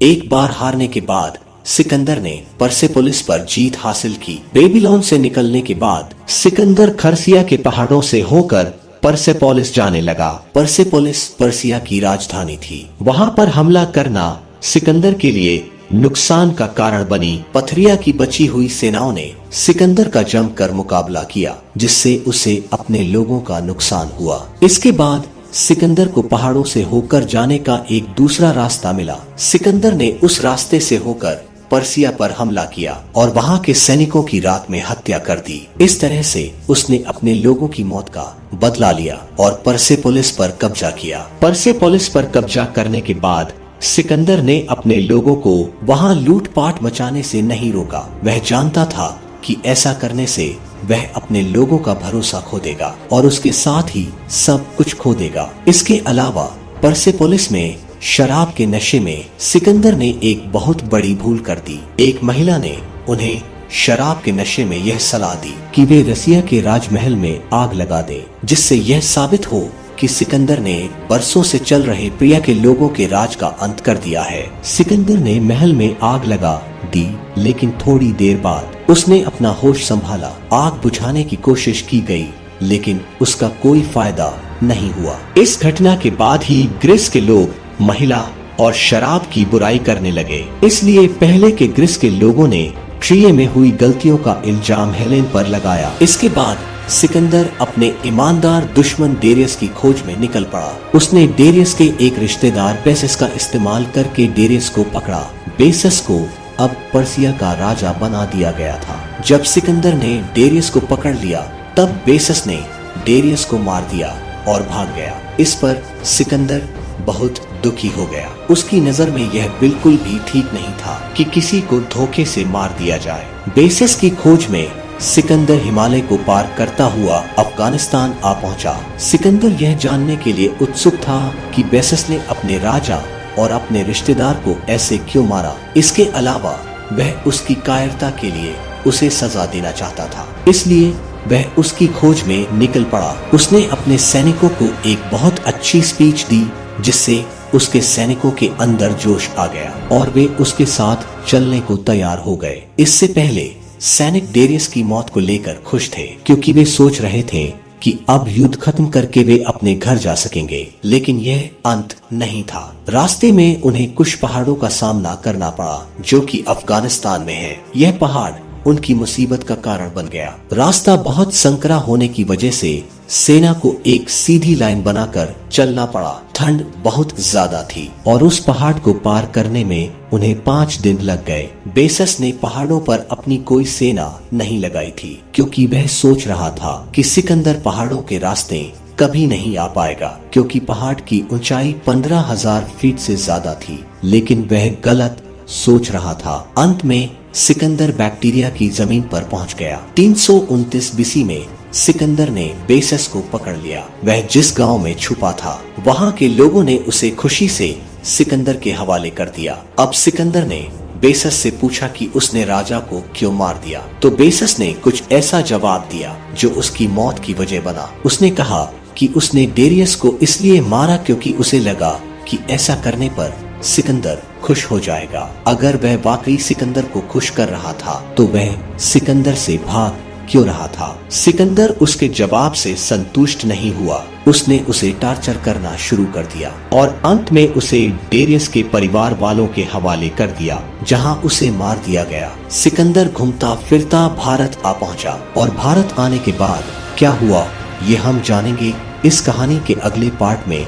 एक बार हारने के बाद सिकंदर ने परसेपोलिस पर जीत हासिल की। बेबीलोन से निकलने के बाद सिकंदर खर्सिया के पहाड़ों से होकर परसेपोलिस जाने लगा। परसेपोलिस पर्सिया की राजधानी थी। वहां पर हमला करना सिकंदर के लिए नुकसान का कारण बनी। पथरिया की बची हुई सेनाओं ने सिकंदर का जमकर मुकाबला किया, जिससे उसे अपने लोगों का नुकसान हुआ। इसके बाद सिकंदर को पहाड़ों से होकर जाने का एक दूसरा रास्ता मिला। सिकंदर ने उस रास्ते से होकर पर्सिया पर हमला किया और वहां के सैनिकों की रात में हत्या कर दी। इस तरह से उसने अपने लोगों की मौत का बदला लिया और परसेपोलिस पर कब्जा किया। परसेपोलिस पर कब्जा करने के बाद सिकंदर ने अपने लोगों को वहां लूटपाट मचाने से नहीं रोका। वह जानता था कि ऐसा करने से वह अपने लोगों का भरोसा खो देगा और उसके साथ ही सब कुछ खो देगा। इसके अलावा परसेपोलिस में शराब के नशे में सिकंदर ने एक बहुत बड़ी भूल कर दी। एक महिला ने उन्हें शराब के नशे में यह सलाह दी कि वे रसिया के राजमहल में आग लगा दें, जिससे यह साबित हो कि सिकंदर ने बरसों से चल रहे प्रिया के लोगों के राज का अंत कर दिया है। सिकंदर ने महल में आग लगा दी, लेकिन थोड़ी देर बाद उसने अपना होश संभाला। आग बुझाने की कोशिश की गई, लेकिन उसका कोई फायदा नहीं हुआ। इस घटना के बाद ही ग्रीस के लोग महिला और शराब की बुराई करने लगे। इसलिए पहले के ग्रीस के लोगों ने ट्रिये में हुई गलतियों का इल्जाम हेलेन पर लगाया। इसके बाद सिकंदर अपने ईमानदार दुश्मन डेरियस की खोज में निकल पड़ा। उसने डेरियस के एक रिश्तेदार बेसिस का इस्तेमाल करके डेरियस को पकड़ा। बेसिस को अब पर्सिया का राजा बना दिया गया था। जब सिकंदर ने डेरियस को पकड़ लिया, तब बेसिस ने डेरियस को मार दिया और भाग गया। इस पर सिकंदर बहुत दुखी हो गया। उसकी नजर में यह बिल्कुल भी ठीक नहीं था कि किसी को धोखे से मार दिया जाए। बेसिस की खोज में सिकंदर हिमालय को पार करता हुआ अफगानिस्तान आ पहुंचा। सिकंदर यह जानने के लिए उत्सुक था कि बेसिस ने अपने राजा और अपने रिश्तेदार को ऐसे क्यों मारा। इसके अलावा वह उसकी कायरता के लिए उसे सजा देना चाहता था, इसलिए वह उसकी खोज में निकल पड़ा। उसने अपने सैनिकों को एक बहुत अच्छी स्पीच दी, जिससे उसके सैनिकों के अंदर जोश आ गया और वे उसके साथ चलने को तैयार हो गए। इससे पहले सैनिक डेरियस की मौत को लेकर खुश थे, क्योंकि वे सोच रहे थे कि अब युद्ध खत्म करके वे अपने घर जा सकेंगे। लेकिन यह अंत नहीं था। रास्ते में उन्हें कुछ पहाड़ों का सामना करना पड़ा, जो कि अफगानिस्तान में है। यह पहाड़ उनकी मुसीबत का कारण बन गया। रास्ता बहुत संकरा होने की वजह से सेना को एक सीधी लाइन बनाकर चलना पड़ा। ठंड बहुत ज्यादा थी और उस पहाड़ को पार करने में उन्हें 5 दिन लग गए। बेसिस ने पहाड़ों पर अपनी कोई सेना नहीं लगाई थी, क्योंकि वह सोच रहा था कि सिकंदर पहाड़ों के रास्ते कभी नहीं आ पाएगा, क्योंकि पहाड़ की ऊंचाई 15,000 फीट से ज्यादा थी। लेकिन वह गलत सोच रहा था। अंत में सिकंदर बैक्टीरिया की जमीन पर पहुंच गया। 329 बीसी में सिकंदर ने बेसिस को पकड़ लिया। वह जिस गांव में छुपा था, वहां के लोगों ने उसे खुशी से सिकंदर के हवाले कर दिया। अब सिकंदर ने बेसिस से पूछा कि उसने राजा को क्यों मार दिया, तो बेसिस ने कुछ ऐसा जवाब दिया जो उसकी मौत की वजह बना। उसने कहा कि उसने डेरियस को इसलिए मारा क्योंकि उसे लगा कि ऐसा करने पर सिकंदर खुश हो जाएगा। अगर वह वाकई सिकंदर को खुश कर रहा था, तो वह सिकंदर से भाग क्यों रहा था। सिकंदर उसके जवाब से संतुष्ट नहीं हुआ। उसने उसे टार्चर करना शुरू कर दिया और अंत में उसे डेरियस के परिवार वालों के हवाले कर दिया, जहां उसे मार दिया गया। सिकंदर घूमता फिरता भारत आ पहुंचा और भारत आने के बाद क्या हुआ, ये हम जानेंगे इस कहानी के अगले पार्ट में।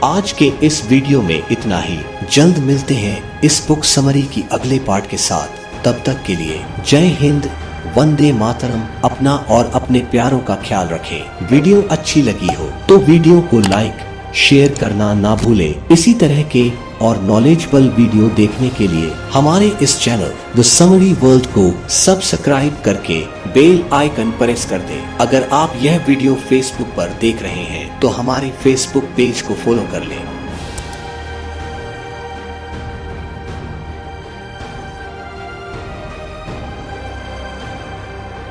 आज के इस वीडियो में इतना ही। जल्द मिलते हैं इस बुक समरी की अगले पार्ट के साथ। तब तक के लिए जय हिंद, वंदे मातरम। अपना और अपने प्यारों का ख्याल रखें। वीडियो अच्छी लगी हो तो वीडियो को लाइक शेयर करना ना भूलें। इसी तरह के और नॉलेजेबल वीडियो देखने के लिए हमारे इस चैनल द समरी वर्ल्ड को सब्सक्राइब करके बेल आइकन प्रेस कर दें। अगर आप यह वीडियो फेसबुक पर देख रहे हैं तो हमारे फेसबुक पेज को फॉलो कर लें।